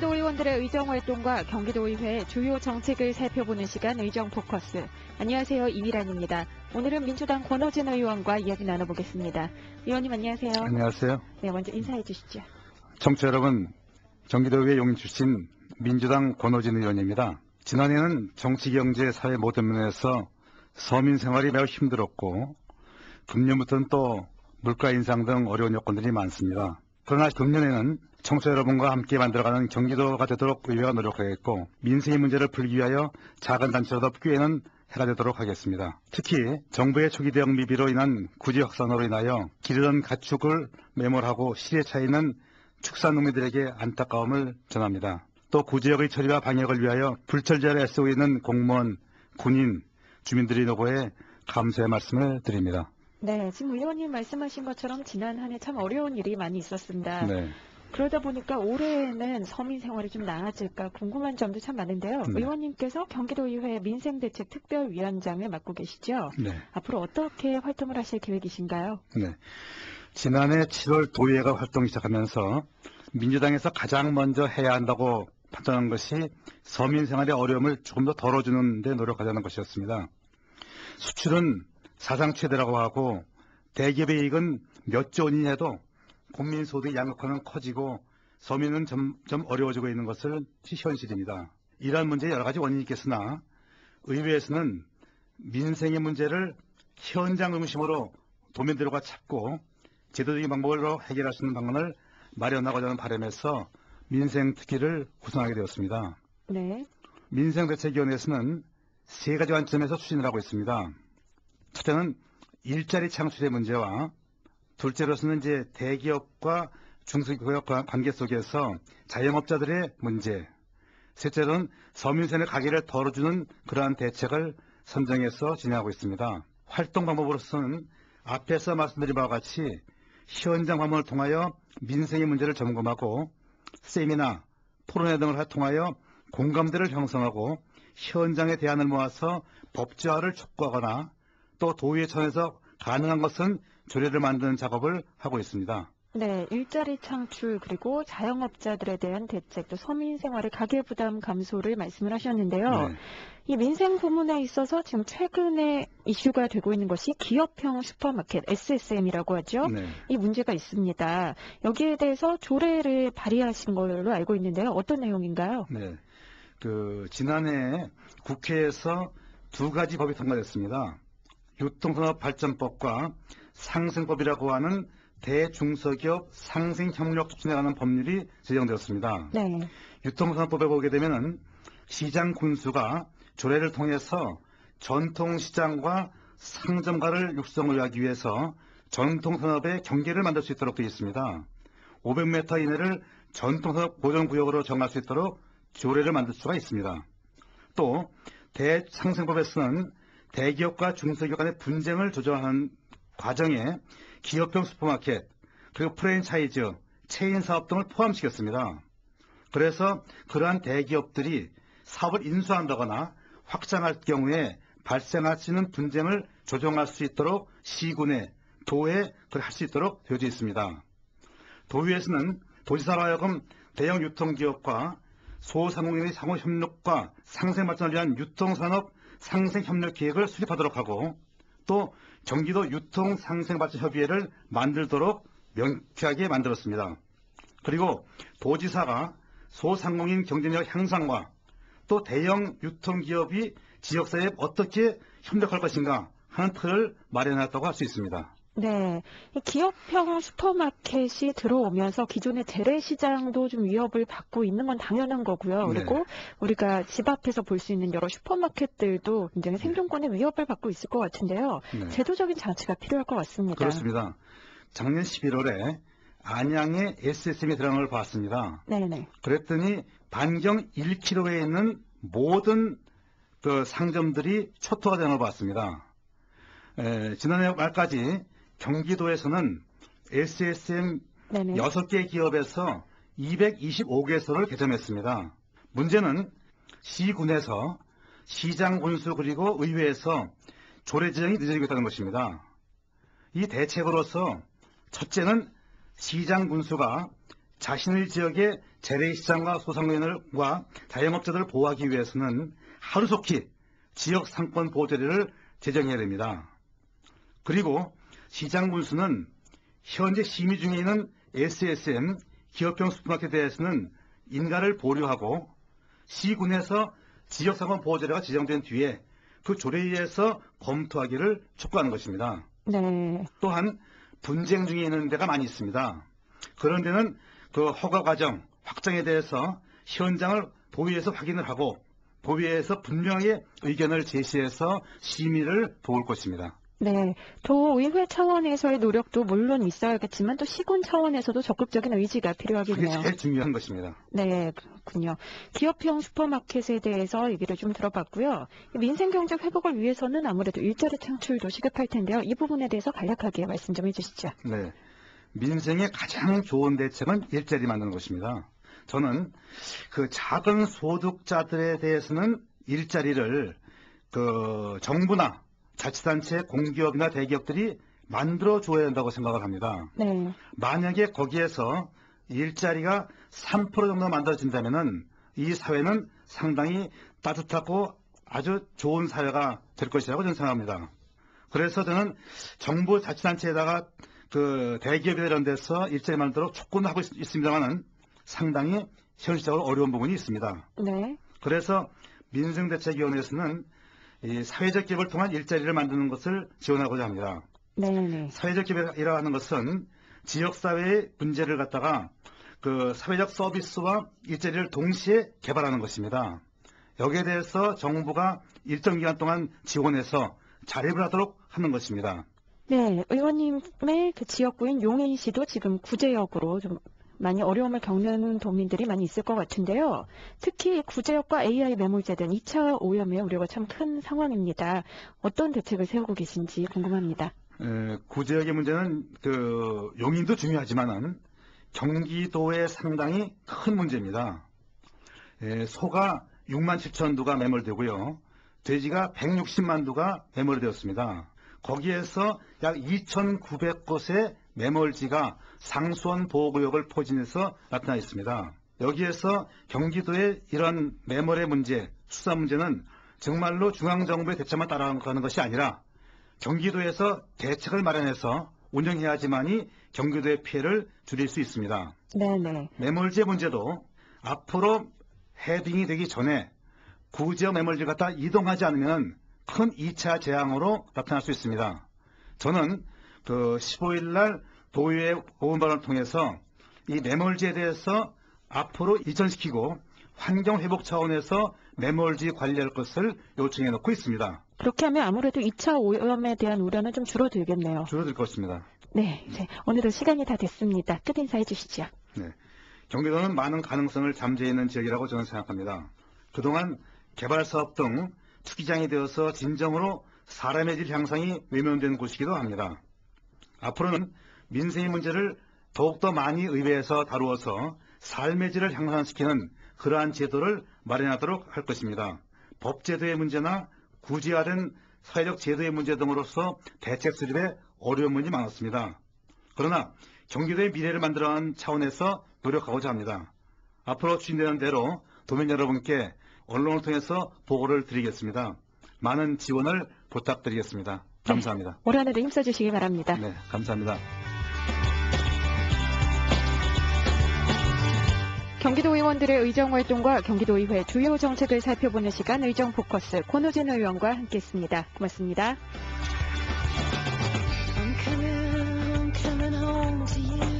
경기도 의원들의 의정활동과 경기도의회의 주요 정책을 살펴보는 시간 의정포커스. 안녕하세요. 이미란입니다. 오늘은 민주당 권오진 의원과 이야기 나눠보겠습니다. 의원님 안녕하세요. 안녕하세요. 네, 먼저 인사해 주시죠. 청취자 여러분, 경기도의회 용인 출신 민주당 권오진 의원입니다. 지난해는 정치, 경제, 사회 모든 면에서 서민 생활이 매우 힘들었고 금년부터는 또 물가 인상 등 어려운 여건들이 많습니다. 그러나 금년에는 청취자 여러분과 함께 만들어가는 경기도가 되도록 의회가 노력하겠고 민생의 문제를 풀기 위하여 작은 단체라도 꾀는 해가 되도록 하겠습니다. 특히 정부의 초기 대응 미비로 인한 구제 확산으로 인하여 기르던 가축을 매몰하고 실에 차 있는 축산농민들에게 안타까움을 전합니다. 또 구제역의 처리와 방역을 위하여 불철저를 애쓰고 있는 공무원, 군인, 주민들의 노고에 감사의 말씀을 드립니다. 네, 지금 의원님 말씀하신 것처럼 지난 한 해 참 어려운 일이 많이 있었습니다. 네. 그러다 보니까 올해는 서민 생활이 좀 나아질까 궁금한 점도 참 많은데요. 네. 의원님께서 경기도의회 민생대책특별위원장을 맡고 계시죠? 네. 앞으로 어떻게 활동을 하실 계획이신가요? 네. 지난해 7월 도의회가 활동 시작하면서 민주당에서 가장 먼저 해야 한다고 판단한 것이 서민 생활의 어려움을 조금 더 덜어주는 데 노력하자는 것이었습니다. 수출은 사상 최대라고 하고 대기업의 이익은 몇 조 원이냐 해도 국민 소득의 양극화는 커지고 서민은 점점 어려워지고 있는 것을 현실입니다. 이러한 문제에 여러 가지 원인이 있겠으나 의회에서는 민생의 문제를 현장 중심으로 도민들과 찾고 제도적인 방법으로 해결할 수 있는 방안을 마련하고자 하는 바람에서 민생특위를 구성하게 되었습니다. 네. 민생대책위원회에서는 세 가지 관점에서 추진을 하고 있습니다. 첫째는 일자리 창출의 문제와 둘째로서는 이제 대기업과 중소기업 관계 속에서 자영업자들의 문제, 셋째로는 서민생의 가게를 덜어주는 그러한 대책을 선정해서 진행하고 있습니다. 활동 방법으로서는 앞에서 말씀드린 바와 같이 현장 방문을 통하여 민생의 문제를 점검하고 세미나, 토론회 등을 통하여 공감대를 형성하고 현장의 대안을 모아서 법제화를 촉구하거나 또 도의회 차원에서 가능한 것은 조례를 만드는 작업을 하고 있습니다. 네, 일자리 창출 그리고 자영업자들에 대한 대책, 또 서민 생활의 가계 부담 감소를 말씀을 하셨는데요. 네. 이 민생 부문에 있어서 지금 최근에 이슈가 되고 있는 것이 기업형 슈퍼마켓 SSM이라고 하죠. 네. 이 문제가 있습니다. 여기에 대해서 조례를 발의하신 걸로 알고 있는데요. 어떤 내용인가요? 네. 지난해 국회에서 두 가지 법이 통과됐습니다. 유통산업발전법과 상생법이라고 하는 대중소기업 상생협력 촉진에 관한 법률이 제정되었습니다. 네. 유통산업법에 보게 되면 시장 군수가 조례를 통해서 전통시장과 상점가를 육성을 하기 위해서 전통산업의 경계를 만들 수 있도록 되어 있습니다. 500m 이내를 전통산업 보전구역으로 정할 수 있도록 조례를 만들 수가 있습니다. 또 대상생법에서는 대기업과 중소기업 간의 분쟁을 조정하는 과정에 기업형 슈퍼마켓, 그리고 프랜차이즈, 체인 사업 등을 포함시켰습니다. 그래서 그러한 대기업들이 사업을 인수한다거나 확장할 경우에 발생할 수 있는 분쟁을 조정할 수 있도록 시군에, 도에 할 수 있도록 되어져 있습니다. 도의회에서는 도지사로 하여금 대형 유통기업과 소상공인의 상호협력과 상생발전을 위한 유통산업 상생협력 계획을 수립하도록 하고 또 경기도 유통상생발전협의회를 만들도록 명쾌하게 만들었습니다. 그리고 도지사가 소상공인 경쟁력 향상과 또 대형 유통기업이 지역사회에 어떻게 협력할 것인가 하는 틀을 마련했다고 할 수 있습니다. 네, 이 기업형 슈퍼마켓이 들어오면서 기존의 재래시장도 좀 위협을 받고 있는 건 당연한 거고요. 그리고 네. 우리가 집 앞에서 볼 수 있는 여러 슈퍼마켓들도 굉장히 생존권에 위협을 받고 있을 것 같은데요. 네. 제도적인 장치가 필요할 것 같습니다. 그렇습니다. 작년 11월에 안양에 SSM이 들어간 걸 봤습니다. 네네. 그랬더니 반경 1km에 있는 모든 그 상점들이 초토화 되는 걸 봤습니다. 지난해 말까지 경기도에서는 SSM 네네. 6개 기업에서 225개소를 개점했습니다. 문제는 시군에서 시장 군수 그리고 의회에서 조례 지정이 늦어지고 있다는 것입니다. 이 대책으로서 첫째는 시장 군수가 자신의 지역에 재래시장과 소상공인과 자영업자들을 보호하기 위해서는 하루속히 지역 상권 보호제도를 제정해야 됩니다. 그리고 시장 군수는 현재 심의 중에 있는 SSM 기업형 슈퍼마켓에 대해서는 인가를 보류하고 시군에서 지역상권 보호제도가 지정된 뒤에 그 조례위에서 검토하기를 촉구하는 것입니다. 네. 또한 분쟁 중에 있는 데가 많이 있습니다. 그런 데는 그 허가 과정 확정에 대해서 현장을 도의회에서 확인을 하고 도의회에서 분명하게 의견을 제시해서 심의를 도울 것입니다. 네, 도의회 차원에서의 노력도 물론 있어야겠지만 또 시군 차원에서도 적극적인 의지가 그게 필요하겠네요. 제일 중요한 것입니다. 네, 그렇군요. 기업형 슈퍼마켓에 대해서 얘기를 좀 들어봤고요. 민생경제 회복을 위해서는 아무래도 일자리 창출도 시급할 텐데요. 이 부분에 대해서 간략하게 말씀 좀 해주시죠. 네, 민생에 가장 좋은 대책은 일자리 만드는 것입니다. 저는 그 작은 소득자들에 대해서는 일자리를 그 정부나 자치단체, 공기업이나 대기업들이 만들어줘야 한다고 생각을 합니다. 네. 만약에 거기에서 일자리가 3% 정도 만들어진다면 이 사회는 상당히 따뜻하고 아주 좋은 사회가 될 것이라고 저는 생각합니다. 그래서 저는 정부 자치단체에다가 그 대기업이나 이런 데서 일자리 만들도록 촉구는 하고 있습니다만은 상당히 현실적으로 어려운 부분이 있습니다. 네. 그래서 민생대책위원회에서는 이 사회적 기업을 통한 일자리를 만드는 것을 지원하고자 합니다. 네. 사회적 기업이라고 하는 것은 지역사회의 문제를 갖다가 그 사회적 서비스와 일자리를 동시에 개발하는 것입니다. 여기에 대해서 정부가 일정 기간 동안 지원해서 자립을 하도록 하는 것입니다. 네, 의원님의 그 지역구인 용인시도 지금 구제역으로 좀 많이 어려움을 겪는 도민들이 많이 있을 것 같은데요. 특히 구제역과 AI 매물제 등 2차 오염의 우려가 참 큰 상황입니다. 어떤 대책을 세우고 계신지 궁금합니다. 구제역의 문제는 그 용인도 중요하지만은 경기도에 상당히 큰 문제입니다. 소가 6만 7천 두가 매몰되고요. 돼지가 160만 두가 매몰되었습니다. 거기에서 약 2,900곳의 매몰지가 상수원 보호구역을 포진해서 나타나 있습니다. 여기에서 경기도의 이런 매몰의 문제, 수사 문제는 정말로 중앙정부의 대책만 따라가는 것이 아니라 경기도에서 대책을 마련해서 운영해야지만이 경기도의 피해를 줄일 수 있습니다. 네네. 매몰지 문제도 앞으로 해빙이 되기 전에 구지역 매몰지 갖다 이동하지 않으면 큰 2차 재앙으로 나타날 수 있습니다. 저는 그 15일 날 도의회 보훈반을 통해서 이 매몰지에 대해서 앞으로 이전시키고 환경회복 차원에서 매몰지 관리할 것을 요청해 놓고 있습니다. 그렇게 하면 아무래도 2차 오염에 대한 우려는 좀 줄어들겠네요. 줄어들 것입니다. 네, 오늘도 시간이 다 됐습니다. 끝 인사해 주시죠. 네, 경기도는 많은 가능성을 잠재해 있는 지역이라고 저는 생각합니다. 그동안 개발사업 등 투기장이 되어서 진정으로 사람의 질 향상이 외면된 곳이기도 합니다. 앞으로는 민생의 문제를 더욱더 많이 의회에서 다루어서 삶의 질을 향상시키는 그러한 제도를 마련하도록 할 것입니다. 법제도의 문제나 구제화된 사회적 제도의 문제 등으로서 대책 수립에 어려움이 많았습니다. 그러나 경기도의 미래를 만들어가는 차원에서 노력하고자 합니다. 앞으로 추진되는 대로 도민 여러분께 언론을 통해서 보고를 드리겠습니다. 많은 지원을 부탁드리겠습니다. 감사합니다. 네, 올 한해도 힘써주시기 바랍니다. 네, 감사합니다. 경기도 의원들의 의정활동과 경기도의회 주요 정책을 살펴보는 시간 의정포커스 권호진 의원과 함께했습니다. 고맙습니다. I'm coming home to you.